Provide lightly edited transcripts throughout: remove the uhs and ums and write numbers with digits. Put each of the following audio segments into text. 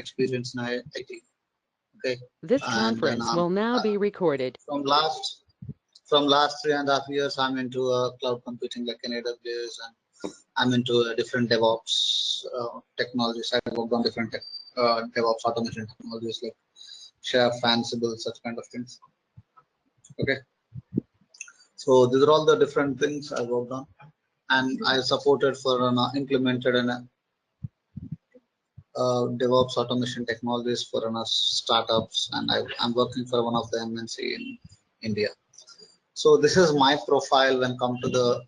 experience in IT. Okay. This conference will now be recorded. From last 3.5 years, I'm into cloud computing like in AWS, and I'm into different DevOps technologies. I worked on different DevOps automation technologies like Chef, Ansible, such kind of things. Okay. So these are all the different things I worked on, and I supported for implemented an DevOps automation technologies for startups, and I'm working for one of the MNC in India. So this is my profile when come to the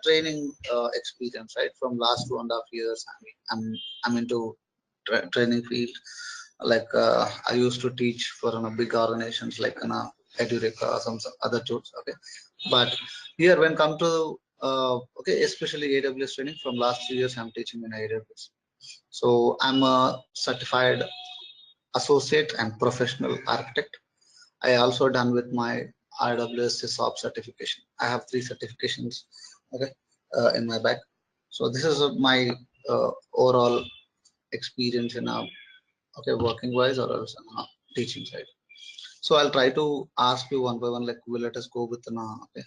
training experience, right? From last 2.5 years, I'm into training field. Like I used to teach for big organizations like Edureka, some other tools. Okay, but here when come to okay, especially AWS training, from last 3 years I'm teaching in AWS. So I'm a certified associate and professional architect. I also done with my AWS SysOps certification. I have 3 certifications, okay, in my back. So this is my overall experience in okay, working wise or else teaching side. So I'll try to ask you one by one, like let us go with okay,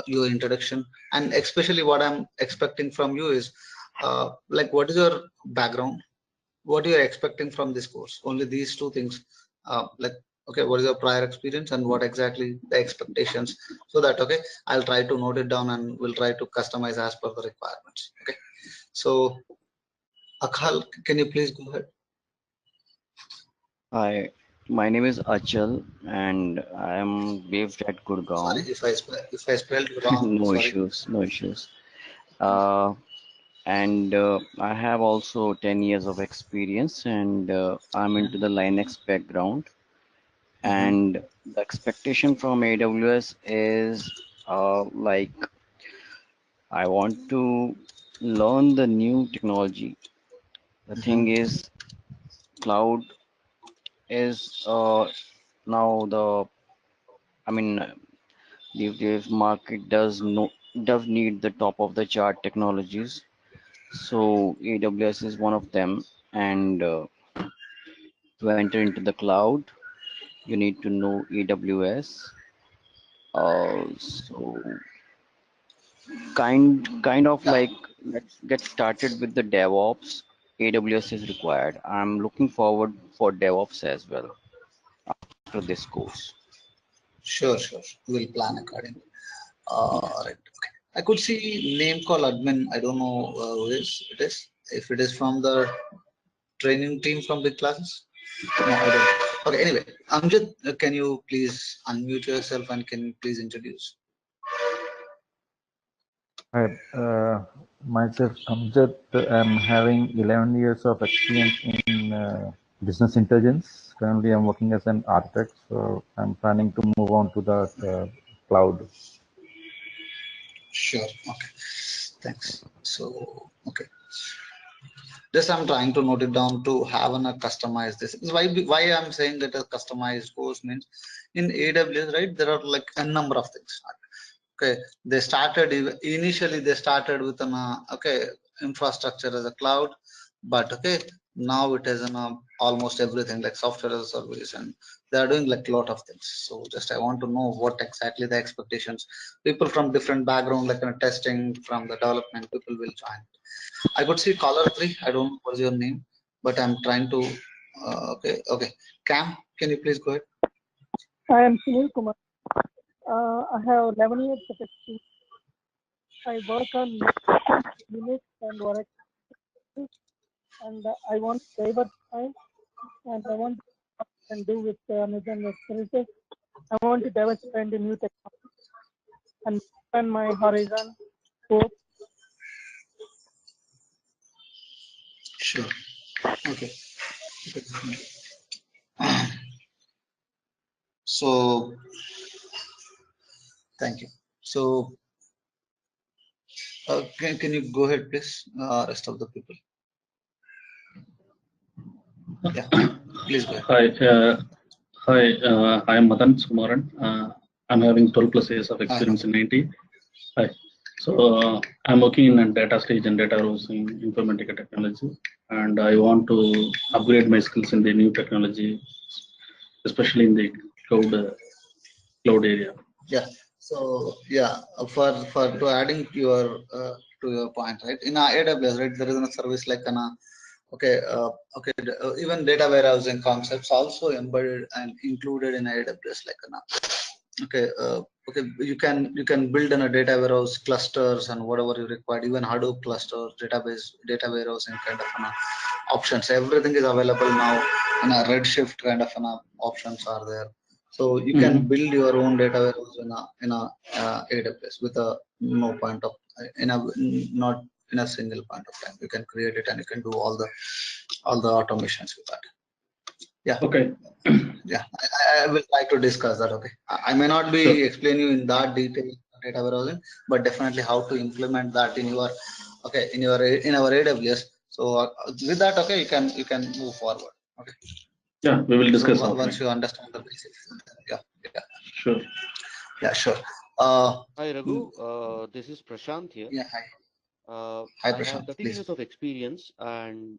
your introduction, and especially what I'm expecting from you is like what is your background, what you're expecting from this course. Only these 2 things, like okay, what is your prior experience and what exactly the expectations, so that okay, I'll try to note it down and we'll try to customize as per the requirements. Okay, so Akhal, can you please go ahead? Hi, my name is Achal and I am based at Gurgaon. Sorry if I spelled it wrong. No Sorry. issues, no issues. And I have also 10 years of experience, and I'm into the Linux background. And the expectation from AWS is like I want to learn the new technology. The thing is, cloud is now the market does need the top of the chart technologies. So AWS is one of them, and to enter into the cloud, you need to know AWS. So kind of like, let's get started with the DevOps. AWS is required. I'm looking forward for DevOps as well after this course. Sure. We'll plan accordingly. Right. Okay. I could see name called admin. I don't know who it is. If it is from the training team from big classes. No, I don't. Okay. Anyway, Amjad, can you please unmute yourself and can you please introduce? Hi, myself Amjad. I'm having 11 years of experience in business intelligence. Currently, I'm working as an architect, so I'm planning to move on to the cloud. Sure. Okay. Thanks. So, okay. Just I'm trying to note it down to have a customized this. Why I'm saying that a customized course means in AWS, right? There are like a number of things. Okay, they started initially with an okay, infrastructure as a cloud, but okay, now it is almost everything like software as a service, and they are doing like a lot of things. So just I want to know what exactly the expectations. People from different background, like testing, from the development, people will join. I could see caller 3. I don't know what's your name, but I'm trying to okay. Cam, can you please go ahead? I am Sunil Kumar. I have 11 years of experience. I work on Linux and Oracle, and I want to diversify, and I want to do with Amazon services. I want to diversify into new technology and expand my horizon. Scope. Sure. Okay. So, thank you. So, can you go ahead, please? Rest of the people. Yeah, please go ahead. Hi, I'm Madan Sumaran. I'm having 12+ years of experience in IT. Hi. So I'm working in a data stage and data warehousing informatica technology, and I want to upgrade my skills in the new technology, especially in the cloud area. Yeah. So yeah, for to adding to your point, right? In AWS, right, there is a service like an even data warehousing concepts also embedded and included in AWS, like an you can build in a data warehouse clusters and whatever you require, even Hadoop clusters, data warehousing kind of options. Everything is available now in a Redshift kind of options are there. So you can build your own data warehouse in a AWS with a no point of not in a single point of time. You can create it and you can do all the automations with that. Yeah. Okay. Yeah, I will try to discuss that. Okay, I may not be explaining you in that detail data warehousing, but definitely how to implement that in your in our AWS. So with that, okay, you can move forward. Okay. Yeah, we will discuss once you understand the basics. Yeah. Sure. Yeah, sure. Hi Raghu, this is Prashant here. Yeah, hi. I Prashant, have 13 please. years of experience, and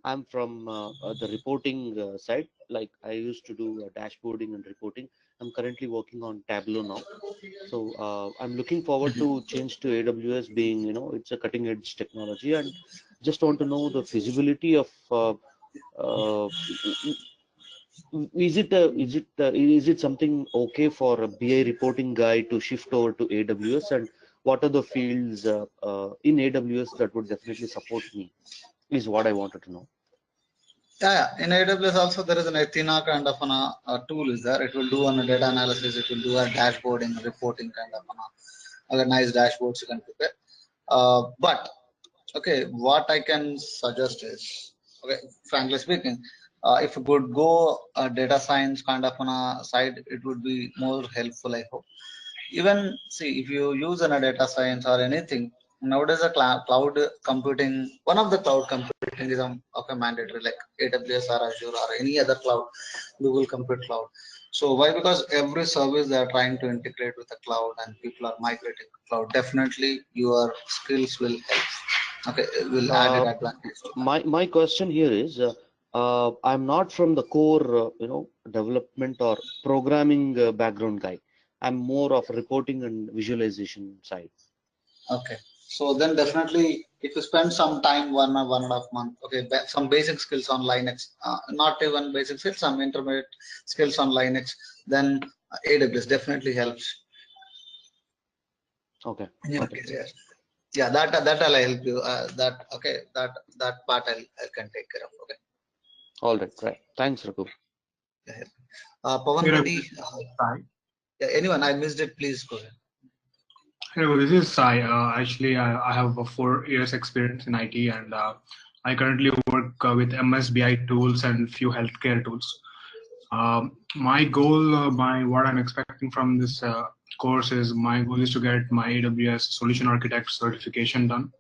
I'm from the reporting side. Like I used to do dashboarding and reporting. I'm currently working on Tableau now. So I'm looking forward to change to AWS, being it's a cutting edge technology, and just want to know the feasibility of is it something okay for a BI reporting guy to shift over to AWS, and what are the fields in AWS that would definitely support me is what I wanted to know. Yeah, in AWS also there is an Athena kind of a tool is there. It will do on a data analysis. It will do a dashboarding, reporting kind of nice dashboards you can prepare. But okay, what I can suggest is, okay, frankly speaking, if you could go data science kind of on a side, it would be more helpful, I hope. Even see, if you use a data science or anything, nowadays a cloud computing, one of the cloud computing is mandatory, like AWS or Azure or any other cloud, Google Compute Cloud. So why? Because every service they are trying to integrate with the cloud and people are migrating to cloud. Definitely your skills will help. Okay, will add an advantage. My question here is, I'm not from the core, development or programming background guy. I'm more of reporting and visualization side. Okay, so then definitely if you spend some time, 1.5 month, okay, some basic skills on Linux, not even basic skills, some intermediate skills on Linux, then AWS definitely helps. Okay. Okay. Yeah, that I'll help you. That part I can take care of. Okay. All right. Thanks, Raghu. Pawan Reddy. Yeah, anyone I missed it, please go ahead. Hello, this is Sai. Actually, I have 4 years experience in IT, and I currently work with MSBI tools and few healthcare tools. My goal, what I'm expecting from this course is, my goal is to get my AWS Solution Architect certification done,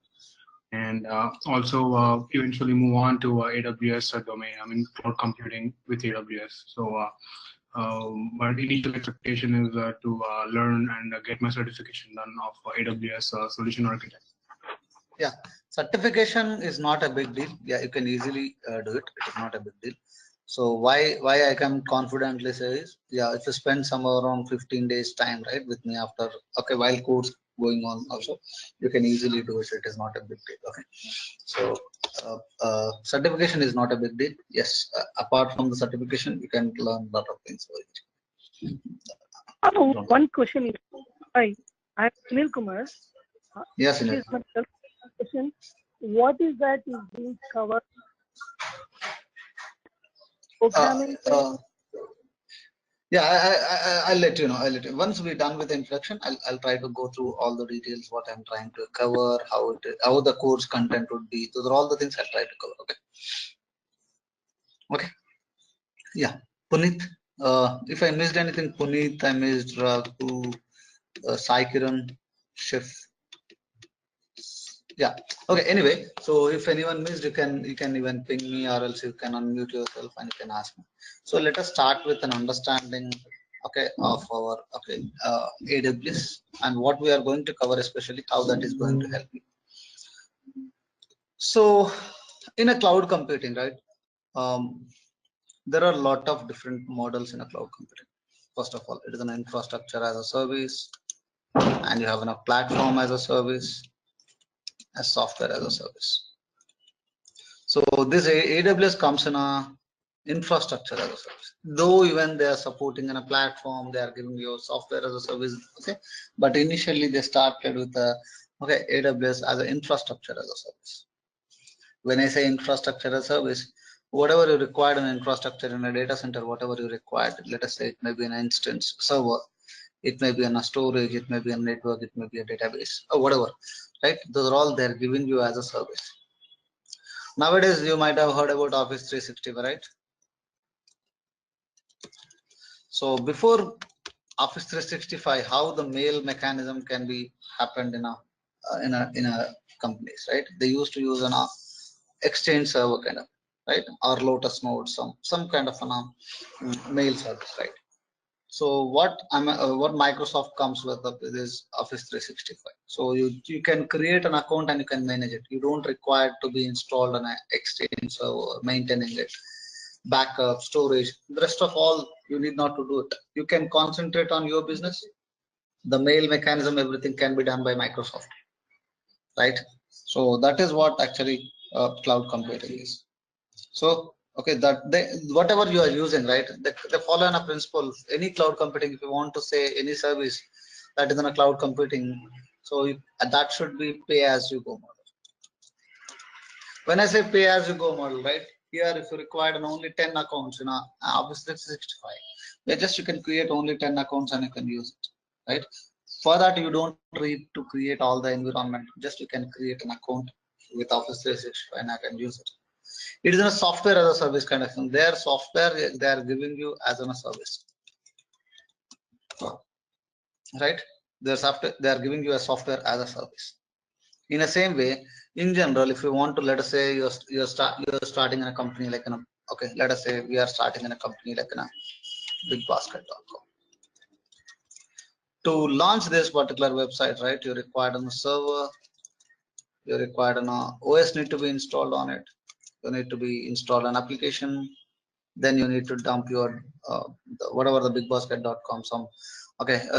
and also eventually move on to AWS domain. I mean, cloud computing with AWS. So. But initial expectation is to learn and get my certification done of AWS Solution Architect. Yeah, certification is not a big deal. Yeah, you can easily do it. It is not a big deal. So why I can confidently say is, yeah, if you spend somewhere around 15 days time, right, with me after, okay, while course going on also, you can easily do it. It is not a big deal. Okay, so certification is not a big deal. Yes, apart from the certification, you can learn a lot of things. One question is, hi, I'm Sunil Kumar. Yes, Sunil. Question: what is that is being covered? Programming. Yeah, I'll let you know. Once we're done with the introduction, I'll try to go through all the details, what I'm trying to cover, how the course content would be. Those are all the things I'll try to cover. Okay. Yeah, Puneet. If I missed anything, Puneet, I missed Raghu, Sai Kiran, Chef. Yeah. Okay. Anyway, so if anyone missed, you can even ping me, or else you can unmute yourself and you can ask me. So let us start with an understanding okay, of our AWS, and what we are going to cover, especially how that is going to help you. So in a cloud computing, right, there are a lot of different models in a cloud computing. First of all, it is an infrastructure as a service, and you have a platform as a service, a software as a service. So this AWS comes in a infrastructure as a service. Though even they are supporting in a platform, they are giving you software as a service. Okay, but initially they started with AWS as an infrastructure as a service. When I say infrastructure as a service, whatever you require in infrastructure in a data center, whatever you require, let us say it may be an instance server, it may be a storage, it may be a network, it may be a database, or whatever, right? Those are all they're giving you as a service. Nowadays, you might have heard about Office 365, right? So before Office 365, how the mail mechanism can be happened in a companies, right? They used to use an Exchange server kind of, right, or Lotus Node, some kind of an mail service, right? So what Microsoft comes with is Office 365. So you can create an account and you can manage it. You don't require to be installed on an Exchange server, maintaining it, backup, storage. The rest of all you need not to do it. You can concentrate on your business. The mail mechanism, everything can be done by Microsoft, right? So that is what actually cloud computing is. So okay, that whatever you are using, right, they follow on a principle. Any cloud computing, if you want to say any service that is in a cloud computing, so that should be pay as you go model. When I say pay as you go model, right, here if you require only 10 accounts in Office 365, you can create only 10 accounts and you can use it, right? For that you don't need to create all the environment, just you can create an account with Office 365 and I can use it. It is a software as a service kind of thing. Their software they are giving you as a service, right? Their software they are giving you a software as a service. In the same way, in general, if you want to, let us say you're starting in a company like okay, let us say we are starting in a company like bigbasket.com. To launch this particular website, right, you required a server, you required an OS need to be installed on it, you need to be installed an application, then you need to dump your whatever the bigbasket.com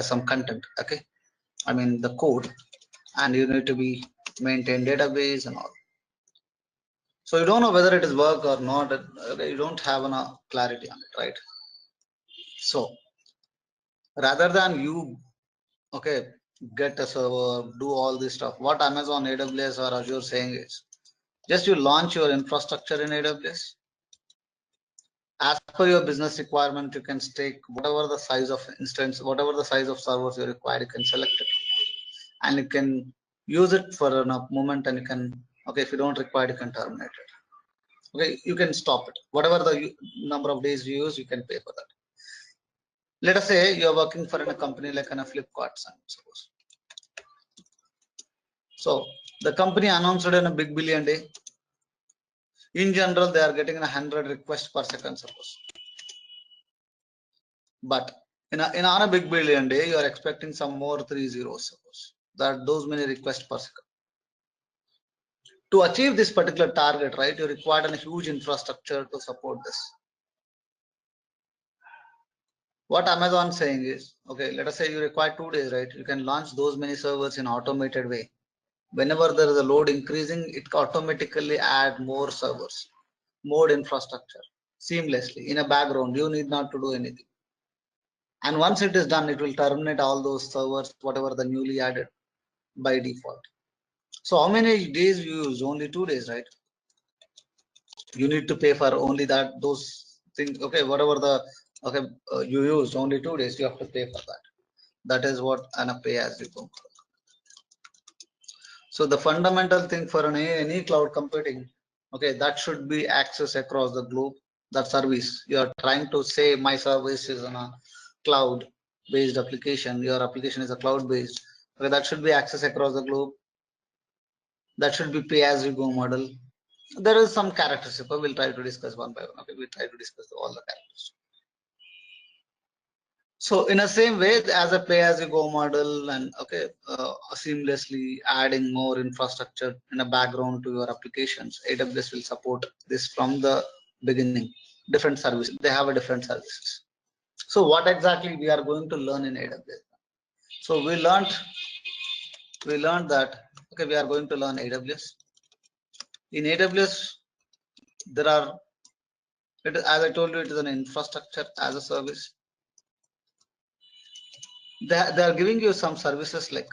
some content, okay, I mean the code, and you need to be maintain database and all. So you don't know whether it is work or not, okay, you don't have enough clarity on it, right? So rather than you get a server, do all this stuff, what Amazon, AWS or Azure saying is just you launch your infrastructure in AWS. As per your business requirement, you can take whatever the size of instance, whatever the size of servers you require, you can select it and you can use it for a moment, and you can, if you don't require, you can terminate it. Okay, you can stop it. Whatever the number of days you use, you can pay for that. Let us say you're working for a company like a Flipkart, suppose. So the company announced it in a big billion day. In general, they are getting 100 requests per second, suppose. But in a big billion day, you are expecting some more 3 zeros, suppose. That those many requests per second. To achieve this particular target, right, you require a huge infrastructure to support this. What Amazon is saying is, okay, let us say you require 2 days, right? You can launch those many servers in automated way. Whenever there is a load increasing, it automatically add more servers, more infrastructure, seamlessly in a background. You need not to do anything. And once it is done, it will terminate all those servers, whatever the newly added by default. So how many days you use? Only 2 days, right? You need to pay for only those things. Okay, whatever the you used only 2 days, you have to pay for that. That is what an pay as you go. So the fundamental thing for any cloud computing, okay, that should be access across the globe. That service you are trying to say, my service is on a cloud based application, your application is a cloud based, okay, that should be access across the globe. That should be pay as you go model. There is some characteristics, we'll try to discuss one by one. Okay, we'll try to discuss all the characteristics. So in the same way, as a pay-as-you-go model, and seamlessly adding more infrastructure in a background to your applications, AWS will support this from the beginning. Different services, they have a different services. So what exactly we are going to learn in AWS? So we learned that we are going to learn AWS. In AWS, there are, as I told you, it is an infrastructure as a service. They are giving you some services like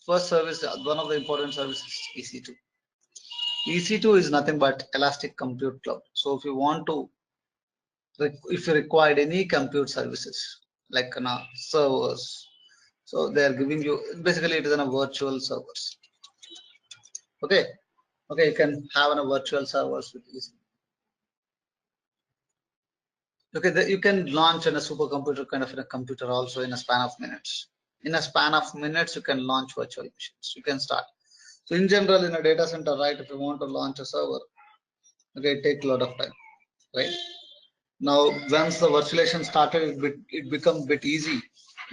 first service, one of the important services, EC2. EC2 is nothing but Elastic Compute Cloud. So if you want to, if you required any compute services like servers, so they are giving you, basically it is in a virtual servers. Okay, you can have a virtual servers with EC2. Okay, you can launch in a supercomputer kind of in a computer also in a span of minutes. In a span of minutes, you can launch virtual machines. You can start. So in general, in a data center, right, if you want to launch a server, okay, it takes a lot of time, right? Now, once the virtualization started, it becomes a bit easy,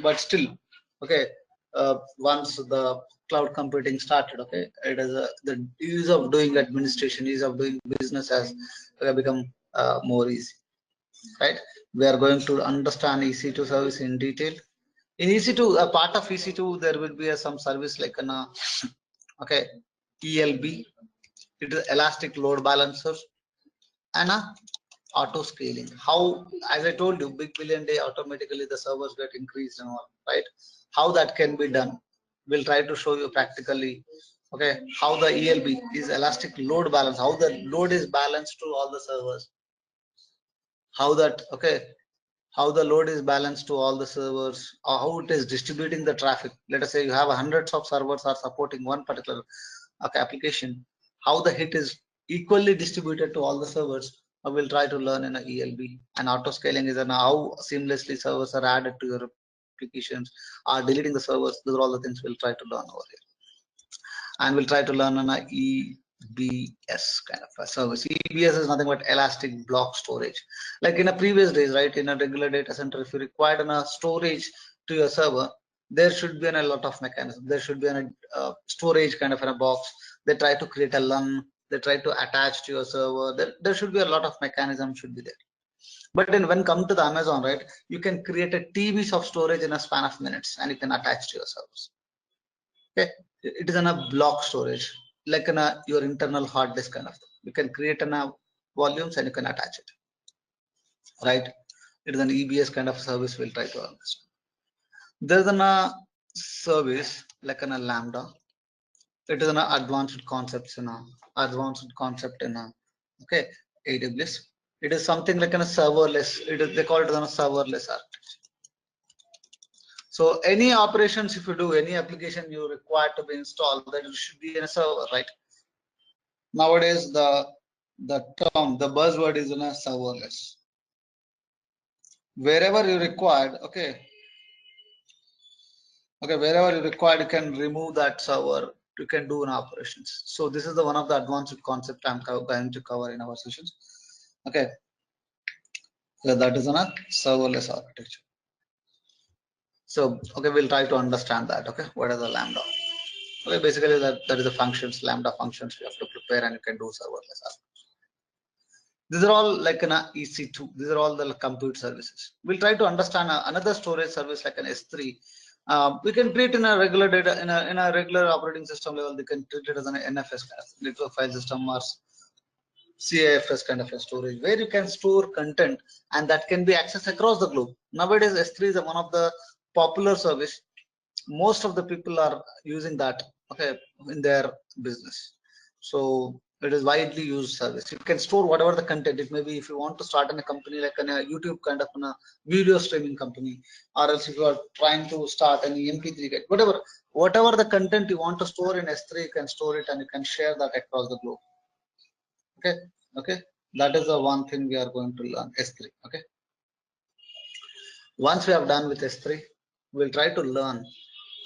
but still, okay, once the cloud computing started, okay, it is the ease of doing administration, ease of doing business has become more easy, right? We are going to understand EC2 service in detail. In EC2, a part of EC2, there will be some service like an ELB, it is Elastic Load Balancer, and auto scaling. How, as I told you, big billion day automatically the servers get increased and all, right? How that can be done, we'll try to show you practically. Okay, how the ELB is Elastic Load Balance, how the load is balanced to all the servers. How that, how the load is balanced to all the servers, or how it is distributing the traffic. Let us say you have hundreds of servers are supporting one particular application. How the hit is equally distributed to all the servers. We'll try to learn in a ELB. And auto scaling is how seamlessly servers are added to your applications, are deleting the servers. Those are all the things we'll try to learn over here. And we'll try to learn on a EBS kind of a service. EBS is nothing but Elastic Block Storage. Like in a previous days, right, in a regular data center, if you required a storage to your server, there should be a lot of mechanisms. There should be a storage kind of in a box. They try to create a LUN. They try to attach to your server. There should be a lot of mechanisms should be there. But then when come to the Amazon, right, you can create a TBs of storage in a span of minutes, and you can attach to your servers. Okay, it is in a block storage, like in your internal hard disk kind of thing. You can create volumes and you can attach it, right? It is an EBS kind of service. We'll try to understand. There's a service like a Lambda. It is an advanced concept in AWS. It is something like a serverless. They call it a serverless architecture. So any operations, if you do any application you require to be installed, that it should be in a server, right? Nowadays the buzzword is in a serverless. Wherever you required, wherever you required, you can remove that server. You can do an operations. So this is the one of the advanced concept I'm going to cover in our sessions. Okay, so that is a serverless architecture. So we'll try to understand that. Okay, what is a Lambda? Okay, basically that is the functions, Lambda functions you have to prepare, and you can do serverless architecture. These are all like an EC2. These are all the compute services. We'll try to understand another storage service like an S3. We can treat in a regular data in a regular operating system level. They can treat it as an NFS, network file system, or CIFS kind of a storage, where you can store content and that can be accessed across the globe. Nowadays, S3 is one of the popular service. Most of the people are using that in their business. So it is widely used service. You can store whatever the content. It may be if you want to start in a company like a YouTube kind of a video streaming company, or else if you are trying to start an MP3, whatever the content you want to store in S3, you can store it and you can share that across the globe. Okay, that is the one thing we are going to learn, S3. Okay, once we have done with S3, we'll try to learn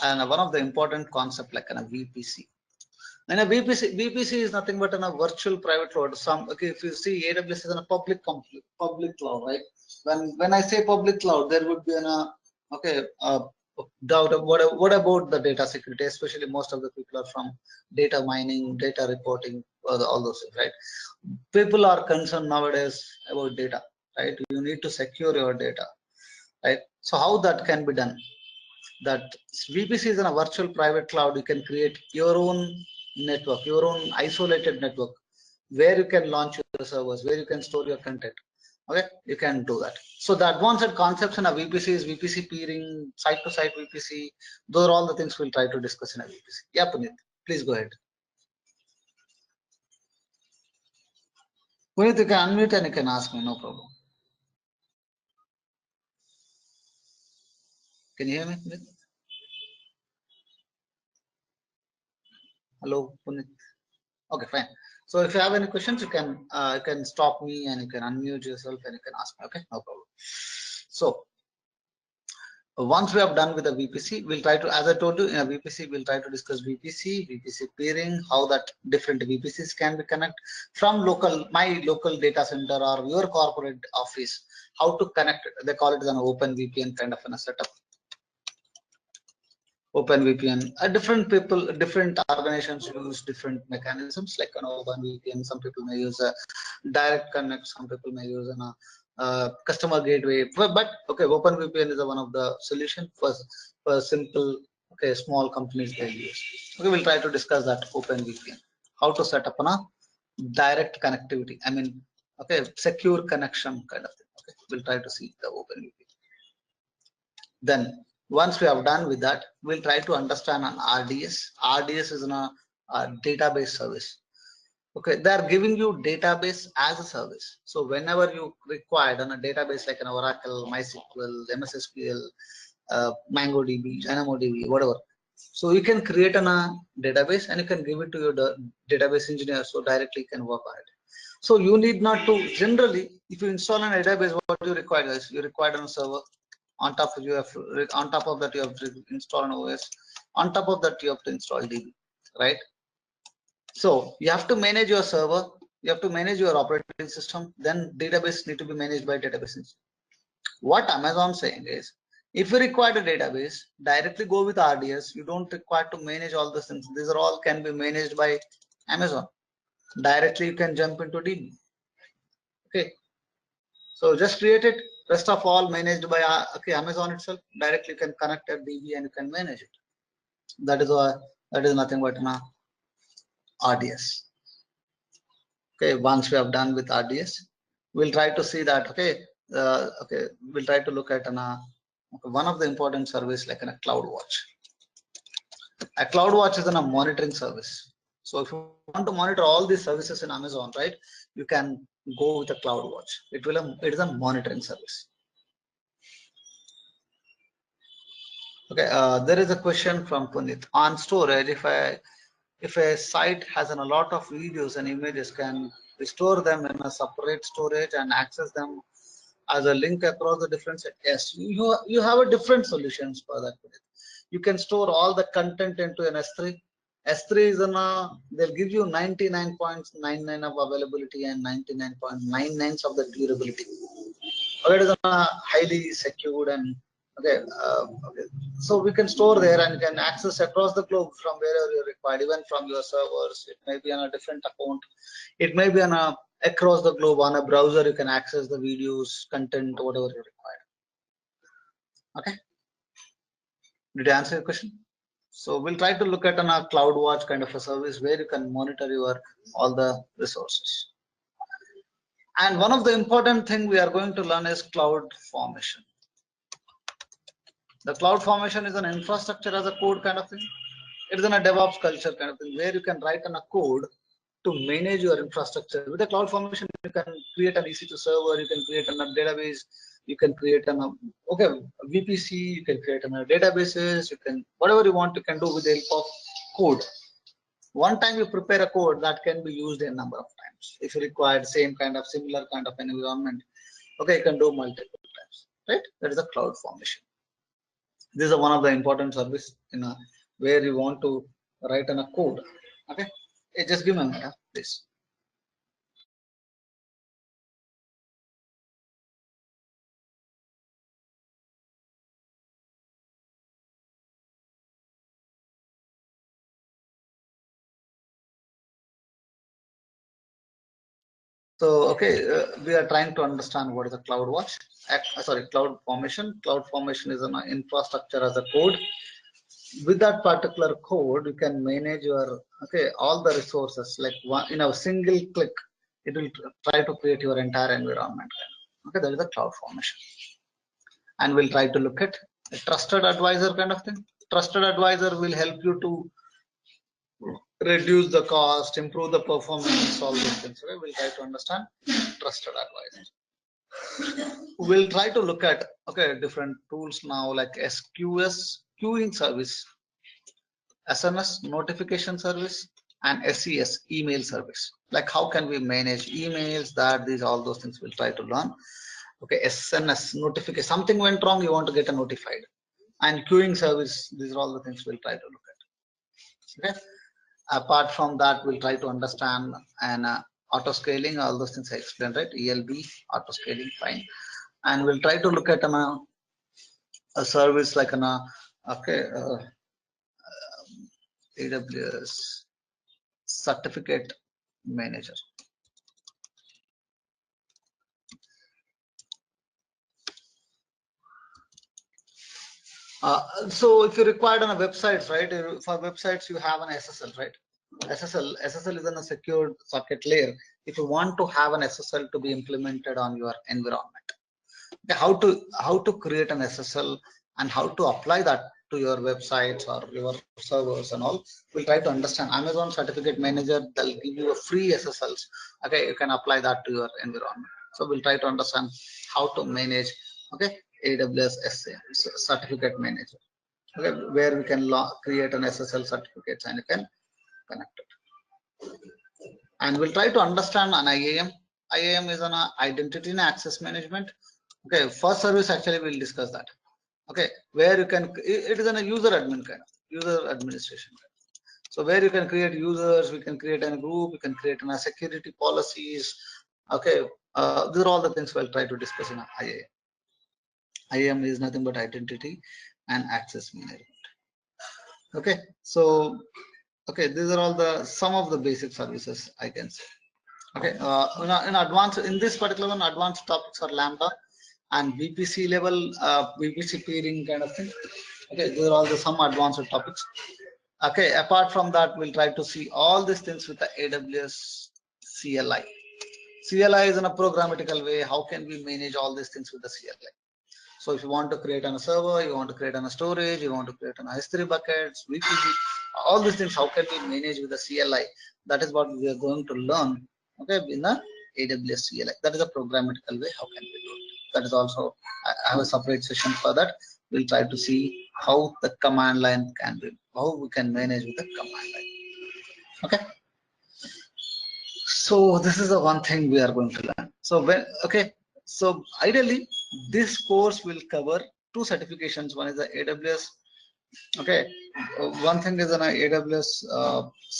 and one of the important concept like a VPC. And a VPC is nothing but a virtual private cloud. Okay, if you see AWS is a public cloud, right? When I say public cloud, there would be doubt of what about the data security, especially most of the people are from data mining, data reporting, all those things, right? People are concerned nowadays about data, right? You need to secure your data, right? So how that can be done? That VPC is in a virtual private cloud. You can create your own network, your own isolated network, where you can launch your servers, where you can store your content. Okay, you can do that. So the advanced concepts in a VPC is VPC peering, site-to-site VPC. Those are all the things we'll try to discuss in a VPC. Yeah, Puneet, please go ahead. Puneet, you can unmute and you can ask me, no problem. Can you hear me, Puneet? Hello, Puneet. Okay, fine. So if you have any questions, you can stop me and you can unmute yourself and you can ask me. Okay, no problem. So once we have done with the VPC, we'll try to, as I told you, in a VPC, we'll try to discuss VPC peering, how that different VPCs can be connected from my local data center or your corporate office, how to connect it. They call it an open VPN kind of a setup. Open VPN. Different people, different organizations use different mechanisms like an open VPN. Some people may use a direct connect. Some people may use a customer gateway. But okay, open VPN is one of the solution for simple small companies they use. Okay, we'll try to discuss that open VPN. How to set up a direct connectivity. I mean, secure connection kind of thing. Okay, we'll try to see the open VPN. Then once we have done with that, we'll try to understand an RDS. RDS is a database service. Okay, they are giving you database as a service. So whenever you require on a database like an Oracle, MySQL, MS SQL, MongoDB, DynamoDB, whatever. So you can create a database and you can give it to your database engineer, so directly you can work on it. So you need not to, generally, if you install an database, what you require is you require a server. On top of that you have to install an OS. On top of that you have to install DB, right? So you have to manage your server, you have to manage your operating system, then database need to be managed by database engineer. What Amazon saying is, if you require a database, directly go with RDS. You don't require to manage all these things. These are all can be managed by Amazon. Directly you can jump into DB. Okay. So just create it. Rest of all managed by Amazon itself. Directly you can connect a DB and you can manage it. That is nothing but an RDS. Okay, once we have done with RDS, we'll try to see that. We'll try to look at one of the important service like a CloudWatch. A CloudWatch is a monitoring service. So if you want to monitor all these services in Amazon, right, you can go with a CloudWatch. It is a monitoring service. Okay, there is a question from Puneet on storage. If a site has a lot of videos and images, can we store them in a separate storage and access them as a link across the different sites? Yes, you have a different solutions for that. You can store all the content into an S3. S3 is they'll give you 99.99 of availability and 99.99 of the durability. It is highly secured and so we can store there and can access across the globe from wherever you require, even from your servers. It may be on a different account. It may be on across the globe on a browser. You can access the videos, content, whatever you require. Okay. Did I answer your question? So we'll try to look at a CloudWatch kind of a service where you can monitor all the resources. And one of the important thing we are going to learn is CloudFormation. The CloudFormation is an infrastructure as a code kind of thing. It is in a DevOps culture kind of thing where you can write a code to manage your infrastructure. With the CloudFormation, you can create an EC2 server, you can create a database, you can create VPC, you can create databases, you can whatever you want, you can do with the help of code. One time you prepare a code that can be used a number of times. If you require similar kind of an environment, you can do multiple times, right? That is a CloudFormation. This is one of the important service where you want to write a code Okay, just give me a minute, please. So, okay, we are trying to understand what is a CloudWatch. Cloud Formation. Cloud Formation is an infrastructure as a code. With that particular code, you can manage your all the resources like one in a single click. It will try to create your entire environment. Okay, that is a Cloud Formation. And we'll try to look at a trusted advisor kind of thing. Trusted advisor will help you to reduce the cost, improve the performance, all these things. Okay? We'll try to understand trusted advisor. We'll try to look at different tools now like SQS, queuing service, SMS notification service, and SES email service. Like how can we manage emails, all those things we'll try to learn. Okay, SNS notification, something went wrong, you want to get a notified. And queuing service, these are all the things we'll try to look at. Okay. Apart from that, we'll try to understand and auto scaling, all those things I explained, right? ELB, auto scaling, fine. And we'll try to look at a service like AWS certificate manager. So if you required on a website, right? For websites, you have an SSL, right? SSL is on a secured socket layer. If you want to have an SSL to be implemented on your environment, how to create an SSL and how to apply that to your websites or your servers and all, we'll try to understand. Amazon Certificate Manager, they'll give you a free SSLs. Okay, you can apply that to your environment. So we'll try to understand how to manage AWS Certificate Manager. Okay, where we can create an SSL certificates and you can connect it. And we'll try to understand an IAM. IAM is an identity and access management. Okay, first service actually we'll discuss that. Okay, where you can, it is a user admin kind of user administration. So where you can create users, we can create a group, we can create a security policies. Okay, these are all the things we'll try to discuss in IAM. IAM is nothing but identity and access management. Okay, so these are all some of the basic services I can say. Okay, in advanced, in this particular one, advanced topics are Lambda and VPC level, VPC peering kind of thing. Okay, these are all some advanced topics. Okay, apart from that, we'll try to see all these things with the AWS CLI. CLI is in a programmatical way. How can we manage all these things with the CLI? So if you want to create on a server, you want to create on a storage, you want to create on S3 buckets, VPC, all these things, how can we manage with the CLI? That is what we are going to learn, okay, in the AWS CLI. That is a programmatical way. How can we do it? That is also, I have a separate session for that. We'll try to see how the command line can be, how we can manage with the command line. Okay. So this is the one thing we are going to learn. So so ideally this course will cover two certifications. One is the AWS. Okay, one thing is an AWS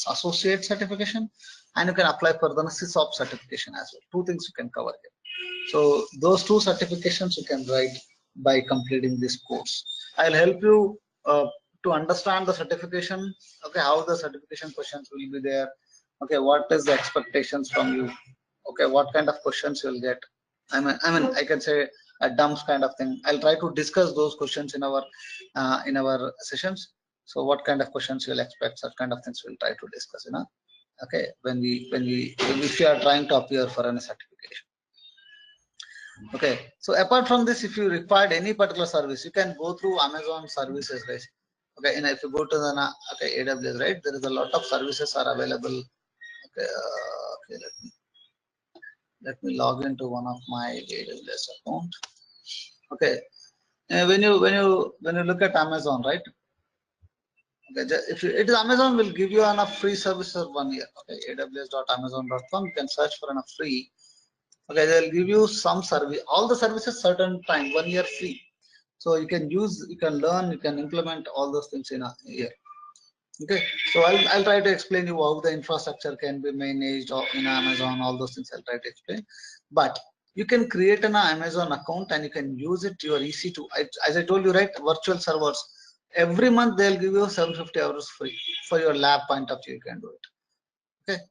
associate certification, and you can apply for the SysOps certification as well. Two things you can cover here. So those two certifications you can write by completing this course. I'll help you to understand the certification. Okay, how the certification questions will be there. Okay, what is the expectations from you? Okay, what kind of questions you'll get? I mean, I can say a dumps kind of thing. I'll try to discuss those questions in our sessions. So what kind of questions you'll expect? Such kind of things we'll try to discuss. Okay, if you are trying to appear for any certification. Okay, so apart from this, if you required any particular service, you can go through Amazon services, right? Okay, and if you go to the AWS, right, there is a lot of services are available. Okay, let me log into one of my AWS account. Okay, when you look at Amazon, right? Okay, if it is Amazon will give you a free service for 1 year. Okay, aws.amazon.com. You can search for a free. Okay, they'll give you some service, all the services certain time, 1 year free. So you can use, you can learn, you can implement all those things in a year. Okay, so I'll try to explain you how the infrastructure can be managed in Amazon, all those things I'll try to explain. But you can create an Amazon account and you can use it to your EC2. As I told you, right, virtual servers. Every month they'll give you 750 hours free for your lab point of view. You can do it. Okay,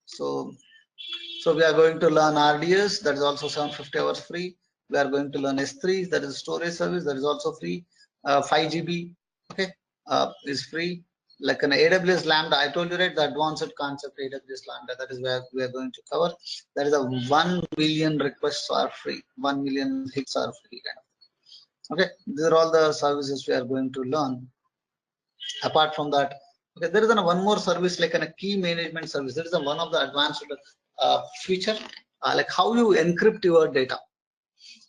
so we are going to learn RDS, that is also 750 hours free. We are going to learn S3, that is storage service, that is also free. 5 GB, okay, is free. Like an AWS Lambda, I told you, right, the advanced concept AWS Lambda, that is where we are going to cover. That is a 1 million requests are free, 1 million hits are free. Okay, these are all the services we are going to learn. Apart from that, okay, there is one more service like a key management service. There is one of the advanced feature, like how you encrypt your data.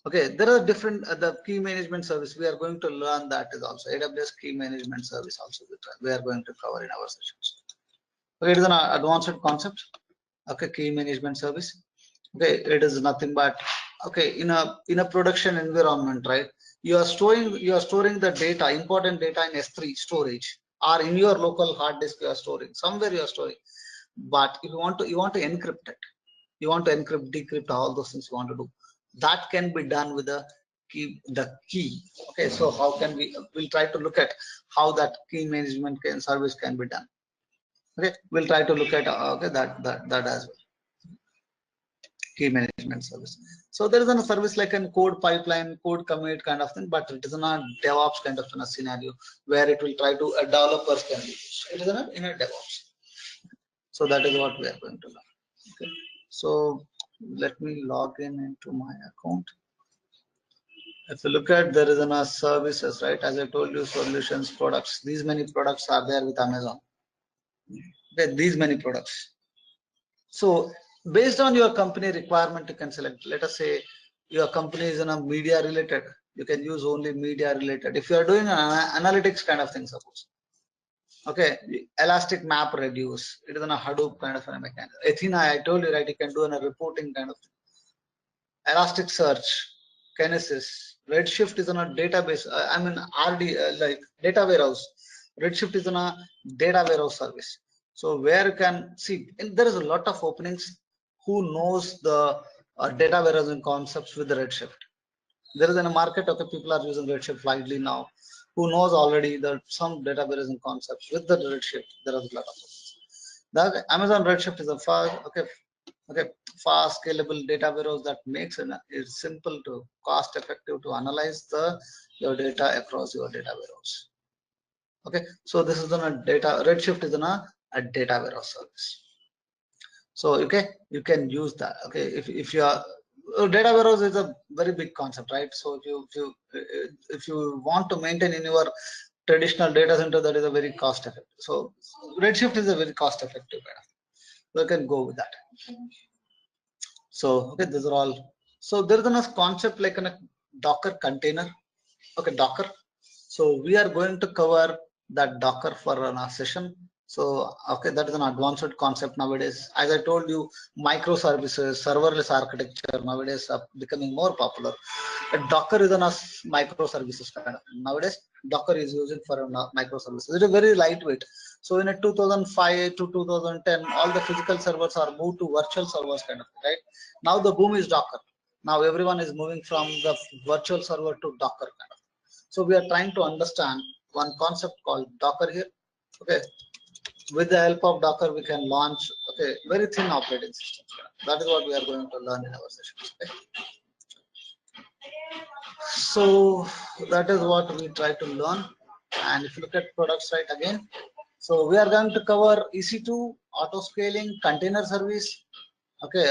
Okay, there are different the key management service. We are going to learn that is also AWS key management service also we are going to cover in our sessions. Okay, it is an advanced concept. Okay, key management service. Okay, it is nothing but okay in a production environment, right? You are storing the data, important data in S3 storage or in your local hard disk. You are storing somewhere. You are storing, but if you want to encrypt it, you want to encrypt, decrypt, all those things you want to do. That can be done with the key. Okay, so how can we'll try to look at how that key management service can be done. Okay, we'll try to look at okay that as well. Key management service. So there is a service like a code pipeline, code commit kind of thing, but it is not DevOps kind of a scenario where it will try to developers can use. It is in a DevOps. So that is what we are going to learn. Okay. So let me log into my account. If you look at, there is a services, right? As I told you, solutions, products. These many products are there with Amazon. Okay, these many products. So based on your company requirement, you can select. Let us say your company is in a media related. You can use only media related. If you are doing an analytics kind of thing, suppose. Okay, Elastic Map Reduce. It is in a Hadoop kind of a mechanism. Athena, I told you, right? You can do in a reporting kind of thing. Elastic Search, Kinesis, Redshift is on a database. I mean RD like data warehouse. Redshift is on a data warehouse service. So where you can see, and there is a lot of openings. Who knows the data warehousing concepts with the Redshift? There is in a market. Okay, people are using Redshift widely now. Who knows already that some data warehousing concepts with the Redshift? There are a lot of openings. The Amazon Redshift is a fast scalable data warehouse that makes it simple to cost effective to analyze your data across your data warehouse. Okay, so this is a data Redshift is a data warehouse service. So okay, you can use that. Okay, if you are data warehouse is a very big concept, right? So if you want to maintain in your traditional data center, that is a very cost effective. So Redshift is a very cost effective. So you can go with that. So okay, these are all. So there is a concept like a Docker container. Okay, Docker. So we are going to cover that Docker for a session. So okay, that is an advanced concept nowadays. As I told you, microservices, serverless architecture nowadays are becoming more popular. Docker is a microservices kind of thing. Nowadays, Docker is used for microservices. It is very lightweight. So in a 2005 to 2010, all the physical servers are moved to virtual servers kind of thing, right? Now the boom is Docker. Now everyone is moving from the virtual server to Docker kind of thing. So we are trying to understand one concept called Docker here. Okay, with the help of Docker, we can launch very thin operating systems. That is what we are going to learn in our sessions. Okay? So that is what we try to learn. And if you look at products, right, again, so we are going to cover EC2, auto scaling, container service. Okay,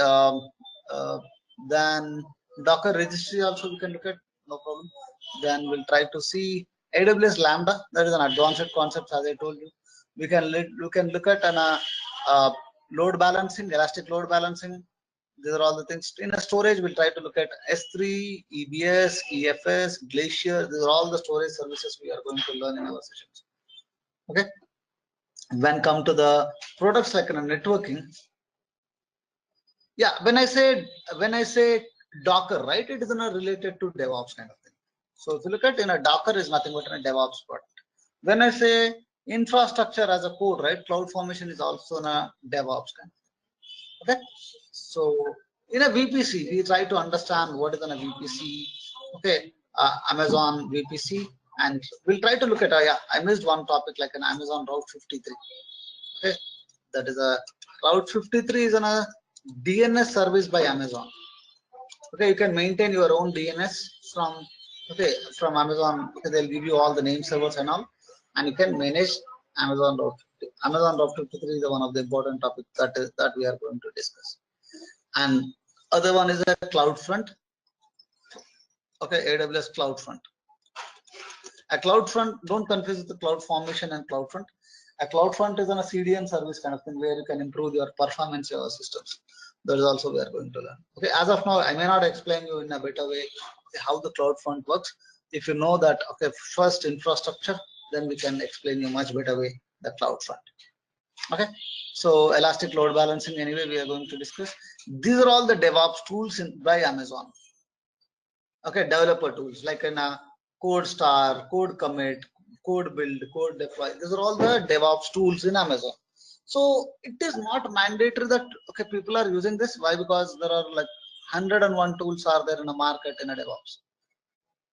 then Docker registry also we can look at, no problem. Then we'll try to see AWS Lambda. That is an advanced concept, as I told you. We can look at an load balancing, elastic load balancing. These are all the things. In a storage, we'll try to look at S3, EBS, EFS, Glacier. These are all the storage services we are going to learn in our sessions. Okay. When come to the products like networking, yeah. When I say Docker, right, it is not related to DevOps kind of thing. So if you look at Docker is nothing but a DevOps product. When I say infrastructure as a code, right? CloudFormation is also a DevOps kind. Okay, so in a VPC, we try to understand what is in a VPC. Okay, Amazon VPC, and we'll try to look at. Yeah, I missed one topic like an Amazon Route 53. Okay, that is a Route 53 is a DNS service by Amazon. Okay, you can maintain your own DNS from Amazon. Okay, they'll give you all the name servers and all, and you can manage Amazon Route 50. Amazon Route 53 is one of the important topics that we are going to discuss. And other one is a CloudFront. Okay, AWS CloudFront. A CloudFront, don't confuse the CloudFormation and CloudFront. A CloudFront is on a CDN service kind of thing where you can improve your performance of your systems. That is also we are going to learn. Okay, as of now, I may not explain you in a better way how the CloudFront works. If you know that, okay, first infrastructure, then we can explain you much better way the CloudFront. Okay, so elastic load balancing anyway we are going to discuss. These are all the DevOps tools by Amazon. Okay, developer tools like in a code star, code commit, code build, code deploy. These are all the DevOps tools in Amazon. So it is not mandatory that okay people are using this. Why? Because there are like 101 tools are there in the market in a DevOps.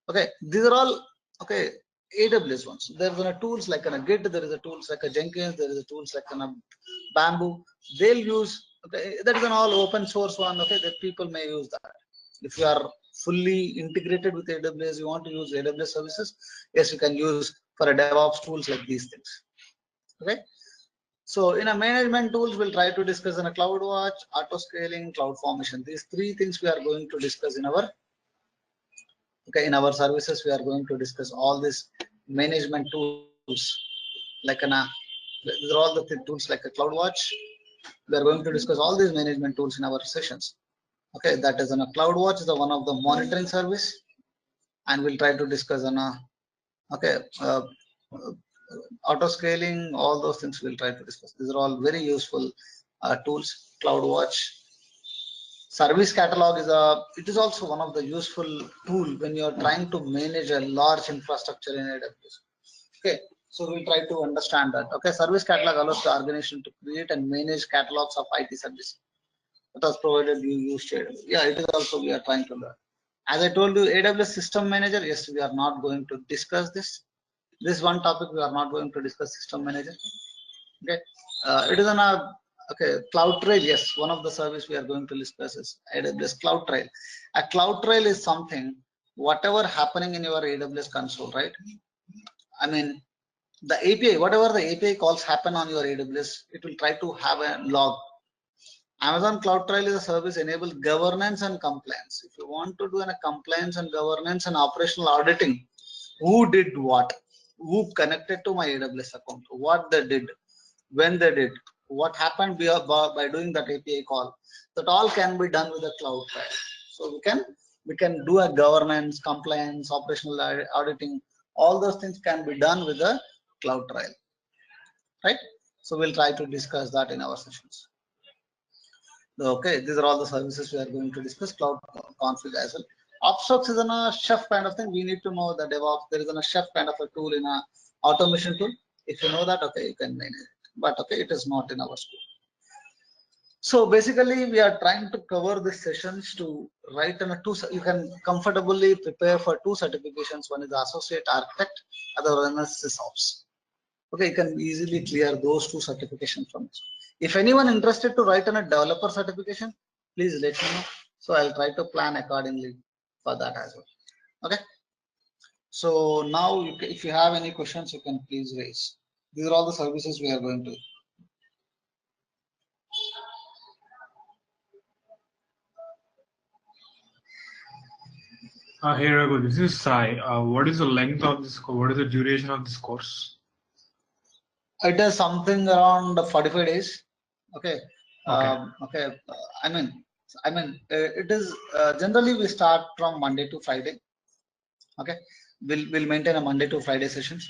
Okay, these are all okay AWS ones. There's a tools like a Git, there is a tools like a Jenkins, there is a tools like a Bamboo. They'll use okay, that is an all open source one. Okay, that people may use that. If you are fully integrated with AWS, you want to use AWS services, yes, you can use for a DevOps tools like these things. Okay. So in a management tools, we'll try to discuss in a CloudWatch, auto scaling, CloudFormation. These three things we are going to discuss in our in our services. We are going to discuss all these management tools like these are all the tools like a CloudWatch. We are going to discuss all these management tools in our sessions. Okay, that is on a CloudWatch is one of the monitoring service, and we'll try to discuss on a auto scaling, all those things we'll try to discuss. These are all very useful tools. CloudWatch, service catalog it is also one of the useful tool when you are trying to manage a large infrastructure in AWS. Okay, so we'll try to understand that. Okay, service catalog allows the organization to create and manage catalogs of IT services that was provided you use AWS. Yeah, it is also we are trying to learn. As I told you, AWS system manager, yes, we are not going to discuss this. This one topic we are not going to discuss system manager. Okay, it is on a CloudTrail. Yes, one of the service we are going to discuss is AWS CloudTrail. A CloudTrail is something whatever happening in your AWS console, right? I mean the API, whatever the API calls happen on your AWS, it will try to have a log. Amazon CloudTrail is a service enables governance and compliance. If you want to do a compliance and governance and operational auditing, who did what, who connected to my AWS account, what they did, when they did, what happened by doing that API call, that all can be done with the CloudTrail. So we can do a governance, compliance, operational auditing, all those things can be done with the CloudTrail, right? So we'll try to discuss that in our sessions. Okay, these are all the services we are going to discuss. Cloud config as well. Opsworks is a chef kind of thing. We need to know the DevOps. There is a chef kind of a tool in a automation tool. If you know that, okay, you can manage it. But okay, it is not in our school. So basically, we are trying to cover these sessions to write in a you can comfortably prepare for 2 certifications. One is the associate architect, other one is SysOps. Okay, you can easily clear those 2 certifications from this. If anyone interested to write on a developer certification, please let me know. So I'll try to plan accordingly for that as well. Okay. So now, if you have any questions, you can please raise. These are all the services we are going to. Here I go. This is Sai. What is the length of this? What is the duration of this course? It is something around 45 days. Okay. Okay. I mean, it is generally we start from Monday to Friday. Okay. We'll maintain a Monday to Friday sessions.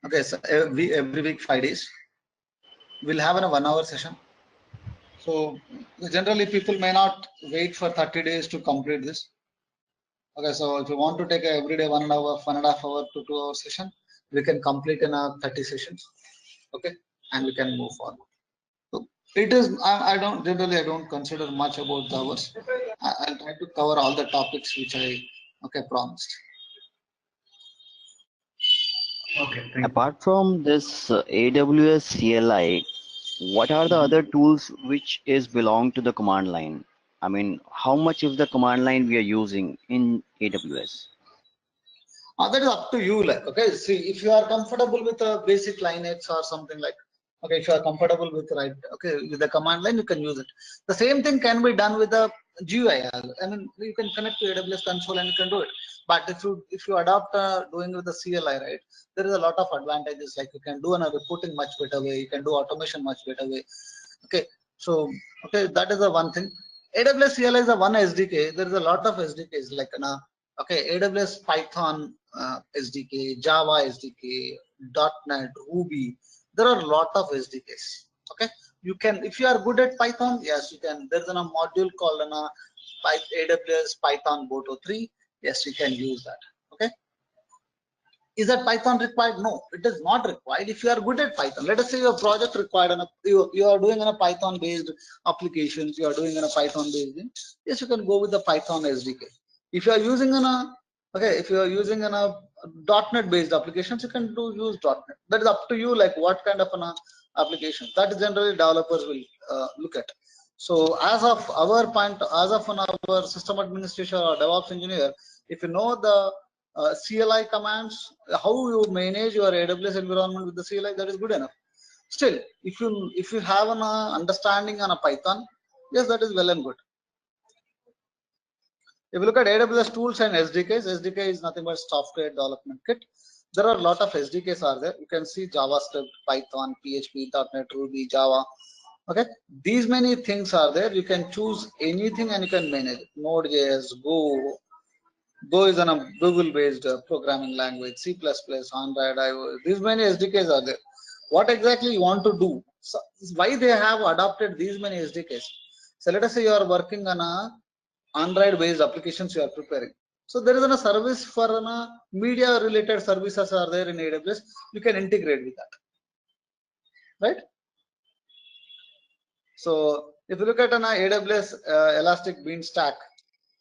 Okay. So every week 5 days. We'll have a 1 hour session. So generally people may not wait for 30 days to complete this. Okay, so if you want to take a everyday 1.5 hour to 2 hour session, we can complete in 30 sessions. Okay, and we can move on. So it is, I don't consider much about the hours. I'll try to cover all the topics which I promised. Okay, thank you. Apart from this AWS CLI, what are the other tools which is belong to the command line? I mean, how much is the command line we are using in AWS? That is up to you. Like, okay, see, if you are comfortable with a basic Linux or something like, okay, if you are comfortable with with the command line, you can use it. The same thing can be done with the GUI. I mean, you can connect to AWS console and you can do it. But if you adopt doing with the CLI, right, there is a lot of advantages. Like you can do a reporting much better way. You can do automation much better way. Okay, so that is the one thing. AWS CLI is a one SDK. There is a lot of SDKs like AWS Python SDK, Java SDK, .NET, Ruby. There are a lot of SDKs. Okay, you can, if you are good at Python, yes, you can. There's a module called AWS Python Boto 3. Yes, you can use that. Okay. Is that Python required? No, it is not required. If you are good at Python, let us say your project required, you are doing in a Python based applications, you are doing in a Python based thing, yes, you can go with the Python SDK. If you are using if you are using .NET based applications, you can use .NET. That is up to you, like what kind of an application. That is generally developers will look at. So as of our point, as of our system administration or DevOps engineer, if you know the CLI commands, how you manage your AWS environment with the CLI, that is good enough. Still, if you have an understanding on a Python, yes, that is well and good. If you look at AWS tools and SDKs, SDK is nothing but software development kit. There are a lot of SDKs are there. You can see JavaScript, Python, PHP, .NET, Ruby, Java. Okay, these many things are there. You can choose anything and you can manage it. Node.js, Go is a Google-based programming language, C++, Android, IO. These many SDKs are there. What exactly you want to do? So why they have adopted these many SDKs? So let us say you are working on a Android-based applications you are preparing. So there is a service for media-related services are there in AWS. You can integrate with that, right? So if you look at an AWS Elastic Beanstalk,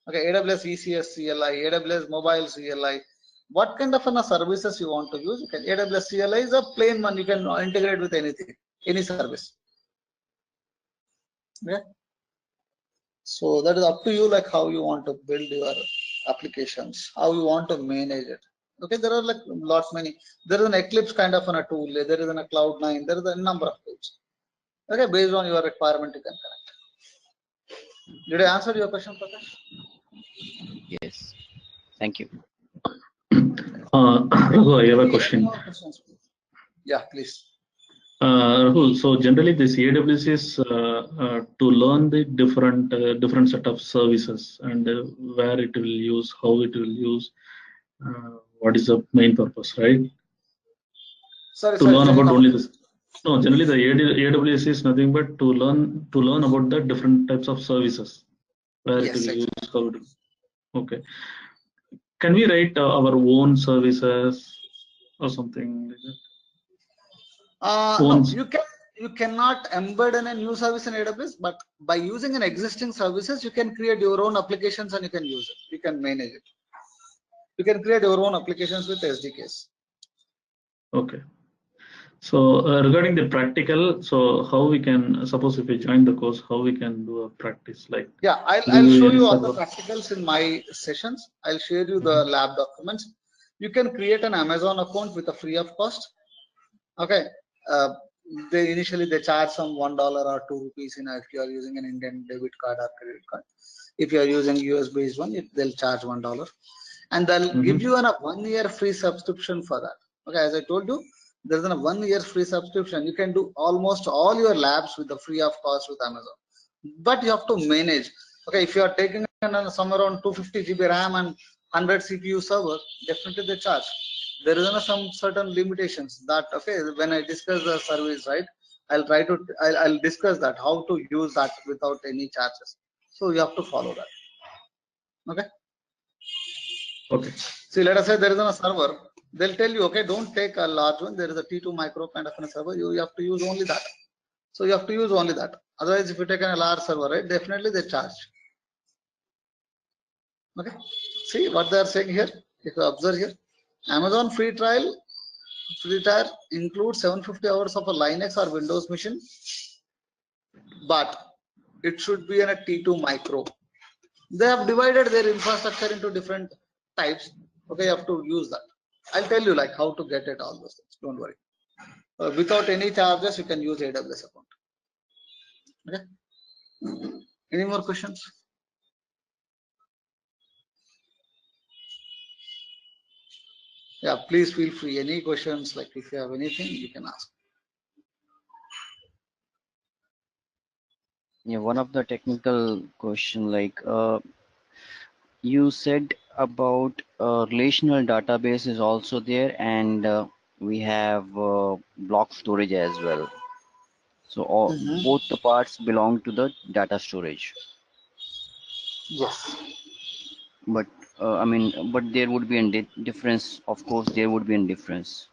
okay, AWS ECS CLI, AWS Mobile CLI, what kind of services you want to use? You can, AWS CLI is a plain one. You can integrate with anything, any service. Yeah. So that is up to you, like how you want to build your applications, how you want to manage it. Okay, there are like many. There is an Eclipse kind of a tool. There is a Cloud9. There is a number of tools. Okay, based on your requirement, you can connect. Did I answer your question, Prakash? Yes. Thank you. Raghu, I have a question. Yeah, please. Rahul, so generally this AWS is to learn the different set of services and where it will use, how it will use, what is the main purpose, right? Sorry, learn about only this. No, generally the AWS is nothing but to learn about the different types of services, where it will use, how it will. Okay. Can we write our own services or something like that? No, you cannot embed in a new service in AWS, but by using an existing services, you can create your own applications and you can use it. You can manage it. You can create your own applications with SDKs. Okay. So regarding the practical, so how we can, suppose if we join the course, how we can do a practice like? Yeah, I'll show you all the practicals in my sessions. I'll share you the lab documents. You can create an Amazon account with a free of cost. Okay. They initially charge some $1 or 2 rupees if you are using an Indian debit card or credit card. If you are using US based one, they'll charge $1, and they'll give you a 1 year free subscription for that. Okay, as I told you, there's a 1 year free subscription. You can do almost all your labs with the free of cost with Amazon, but you have to manage. Okay, if you are taking somewhere around 250 GB RAM and 100 CPU server, definitely they charge. There is some certain limitations that, okay, when I discuss the service, right, I'll discuss that, how to use that without any charges. So you have to follow that. Okay. Okay. See, let us say there is a server. they'll tell you, okay, don't take a large one. There is a T2 micro kind of a server. You have to use only that. So you have to use only that. Otherwise, if you take a large server, right, definitely they charge. Okay. See what they are saying here. If you observe here, Amazon free trial includes 750 hours of a Linux or Windows machine, but it should be in a T2 micro. They have divided their infrastructure into different types. Okay, you have to use that. I'll tell you like how to get it, all those things. Don't worry. Without any charges, you can use AWS account. Okay. Any more questions? Yeah, please feel free. Any questions, like if you have anything, you can ask. Yeah, one of the technical question, like you said about relational database is also there, and we have block storage as well. So all, both the parts belong to the data storage. Yes. But I mean, but there would be a difference. Of course, there would be a difference.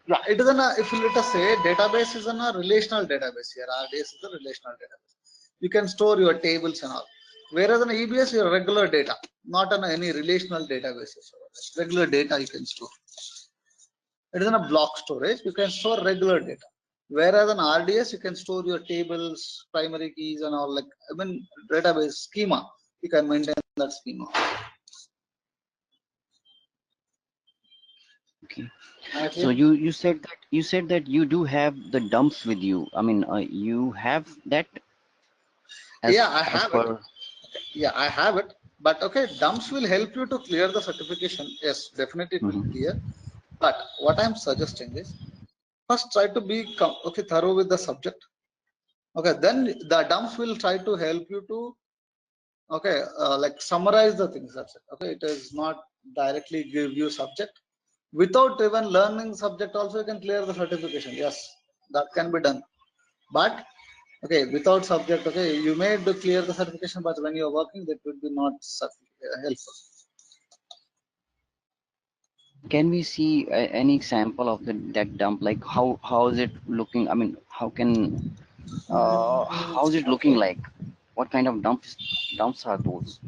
Yeah, it is if you let us say database is a relational database here. RDS is a relational database. You can store your tables and all. Whereas in EBS, your regular data, not on any relational databases. Regular data you can store. It is in a block storage. You can store regular data. Whereas in RDS, you can store your tables, primary keys, and all. Like I mean, database schema. You can maintain that schema. Okay. So you said that you do have the dumps with you. I mean, you have that. Yeah, I have it. Yeah, I have it. But okay, dumps will help you to clear the certification. Yes, definitely it will clear. But what I'm suggesting is first try to be thorough with the subject. Okay, then the dumps will try to help you to like summarize the things. That's it. Okay, it is not directly give you subject. Without even learning subject, also you can clear the certification. Yes, that can be done. But okay, without subject, okay, you may clear the certification, but when you're working, that would be not helpful. Can we see any example of that dump? Like how is it looking? I mean, how is it looking like? What kind of dumps are those?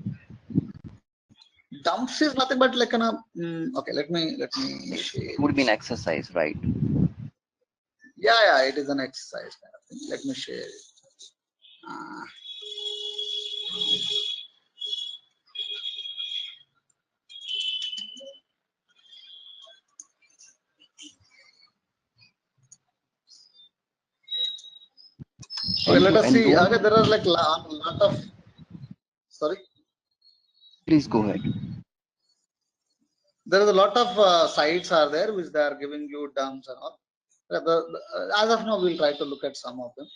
Dumps is nothing but like okay, let me share. It would be an exercise, right? Yeah, it is an exercise kind of thing. Let me share it. Okay, let us see. Okay, there are like a lot of. Sorry. Please go ahead. There is a lot of sites are there which they are giving you dumps and all. As of now, we'll try to look at some of them.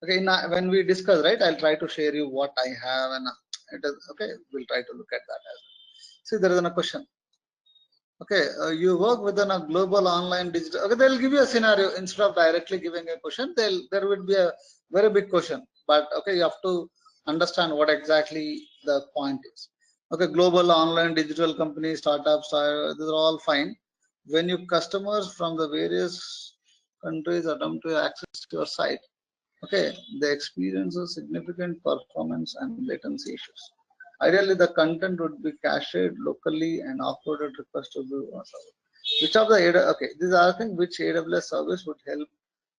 Okay, when we discuss, right, I'll try to share you what I have, and it is okay. We'll try to look at that as well. See, there is a question. Okay, you work within a global online digital. Okay, they'll give you a scenario instead of directly giving a question. There would be a very big question, but okay, you have to understand what exactly the point is. Okay, global online digital companies, startups, these are all fine. When your customers from the various countries attempt to access your site, okay, they experience a significant performance and latency issues. Ideally, the content would be cached locally and offloaded request to be which of the okay, these are things which AWS service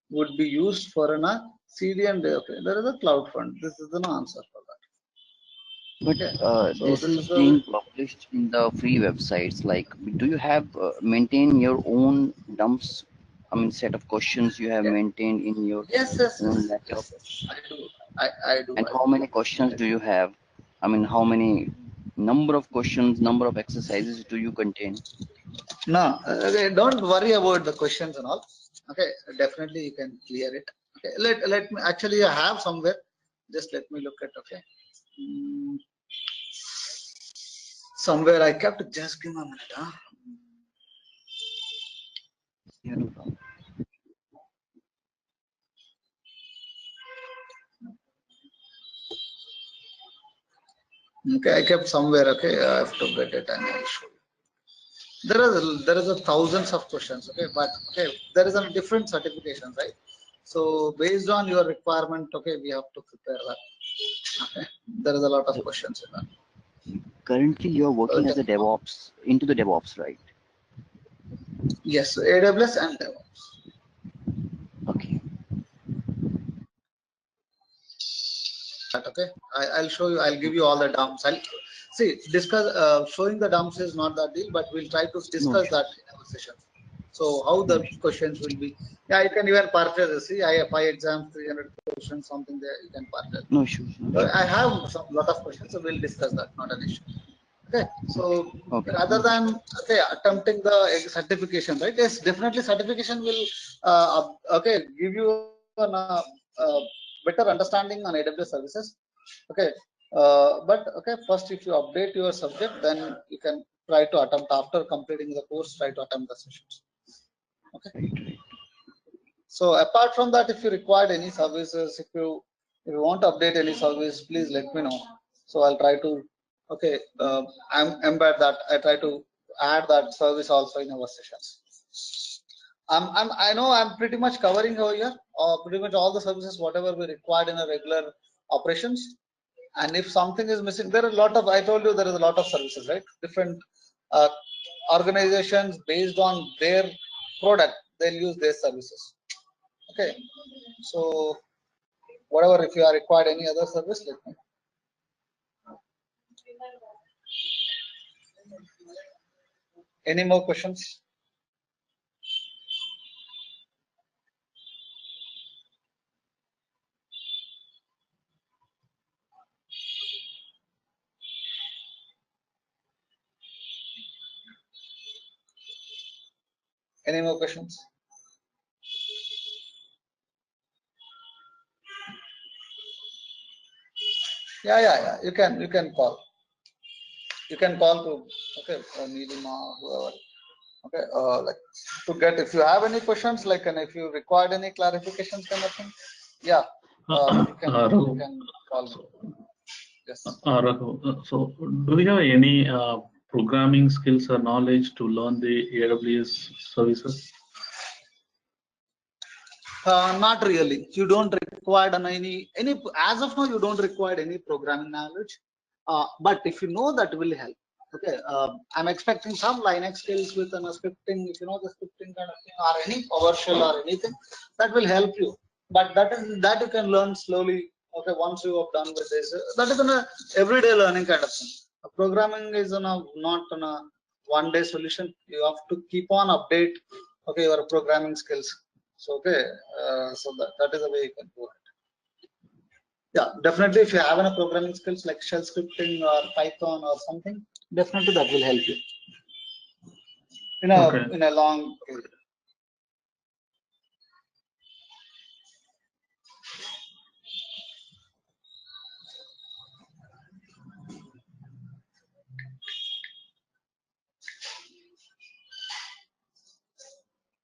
would be used for an CDN. Okay, there is a CloudFront. This is an answer for that. But this is being published in the free websites. Like, do you have maintain your own dumps? I mean, set of questions you have maintained in your own laptop. Yes, I do. And how many questions do you have? I mean, how many number of questions, number of exercises do you contain? No, okay, don't worry about the questions and all. Okay, definitely you can clear it. Okay, let me actually I have somewhere. Just let me look at. Okay. Somewhere I kept. Just give me a minute. Huh? Yeah, no problem. Okay, I kept somewhere. Okay, I have to get it and I'll show you. There is a thousands of questions, okay, but okay, there is a different certifications, right? So based on your requirement, okay, we have to prepare that. Okay, there is a lot of So questions in that. currently you're working as a Okay. DevOps, into the DevOps, right? Yes, AWS and DevOps. Okay. Okay, I'll show you. I'll give you all the dumps. I'll see discuss. Showing the dumps is not that deal, but we'll try to No discuss that issues. in our session. So how No the issues. questions will be? Yeah, you can even purchase. See, I have 5 exams, 300 questions, something there. You can purchase. No issues. No I issues. have some lot of questions, so we'll discuss that. Not an issue. Okay, Okay. so Okay. rather No issues. than okay attempting the certification, right? Yes, definitely certification will okay give you an better understanding on AWS services. Okay, but okay, first if you update your subject, then you can try to attempt after completing the course. Try to attempt the sessions. Okay. Right. Right. So apart from that, if you require any services, if you want to update any service, please let me know. So I'll try to okay I'm embed that. I try to add that service also in our sessions. I know I'm pretty much covering over here, pretty much all the services whatever we required in a regular operations. And if something is missing, there are a lot of, I told you there is a lot of services, right? Different uh, organizations based on their product, they'll use their services. Okay, so whatever, if you are required any other service, let me know. Any more questions? Any more questions? Yeah. You can call. You can call to okay, Neelima, whoever. Okay, like to get if you have any questions, like and if you required any clarifications, kind of thing. Yeah, you Raghu, can call me. so, Yes. Raghu, so do you have any programming skills or knowledge to learn the AWS services? Not really. You don't require any as of now. You don't require any programming knowledge. But if you know, that will help. Okay. I'm expecting some Linux skills with scripting. If you know the scripting kind of thing, or any PowerShell or anything, that will help you. But that you can learn slowly. Okay. Once you have done with this, that is a everyday learning kind of thing. Programming is not on a one-day solution. You have to keep on update. Okay, your programming skills. So okay, so that is the way you can do it. Yeah, definitely. If you have any programming skills like shell scripting or Python or something, definitely that will help you Okay. in a long period.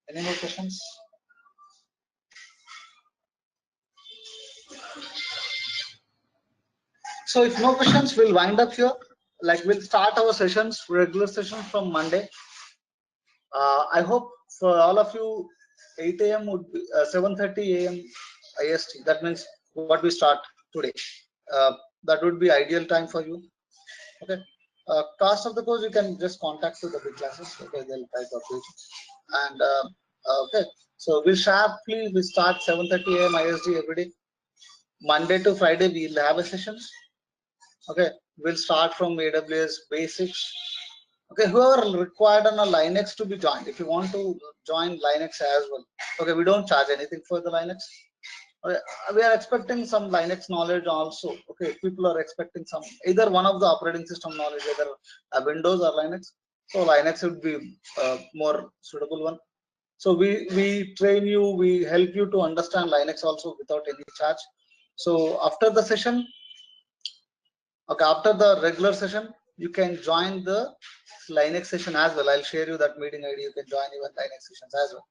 Any more questions? So if no questions, we'll wind up here. Like we'll start our sessions, regular sessions from Monday. I hope for all of you, 8 a.m. would be 7:30 a.m. IST. That means what we start today. That would be ideal time for you. Okay. Cost of the course you can just contact to the big classes. Okay, they'll try to update you. And okay, so we start 7:30 a.m. IST every day. Monday to Friday we'll have a sessions. Okay, we'll start from AWS basics. Okay, whoever required on a Linux to be joined, if you want to join Linux as well. Okay, we don't charge anything for the Linux. Okay, we are expecting some Linux knowledge also. Okay, people are expecting some either one of the operating system knowledge, either Windows or Linux. So Linux would be more suitable one. So we train you, we help you to understand Linux also without any charge. So after the session, okay, after the regular session, you can join the Linux session as well. I'll share you that meeting ID. You can join even Linux sessions as well.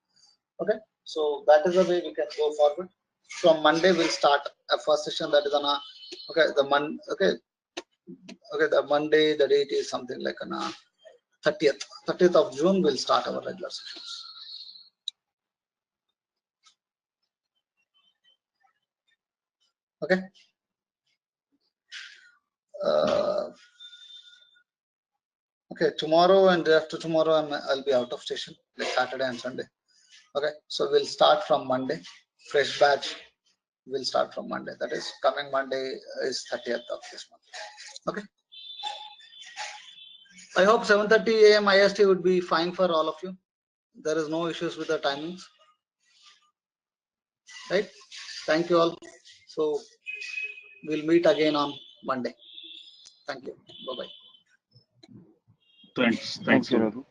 Okay, so that is the way we can go forward. From Monday, we'll start a first session that is on a okay the Monday the date is something like on a 30th of June, we'll start our regular sessions. Okay. Okay, tomorrow and day after tomorrow, I'll be out of station, like Saturday and Sunday. Okay, so we'll start from Monday. Fresh batch will start from Monday. That is coming Monday is 30th of this month. Okay. I hope 7:30 a.m. IST would be fine for all of you. There is no issues with the timings. Right? Thank you all. So we'll meet again on Monday. Thank you. Bye-bye. Thanks. Thank you, Raghu. Raghu.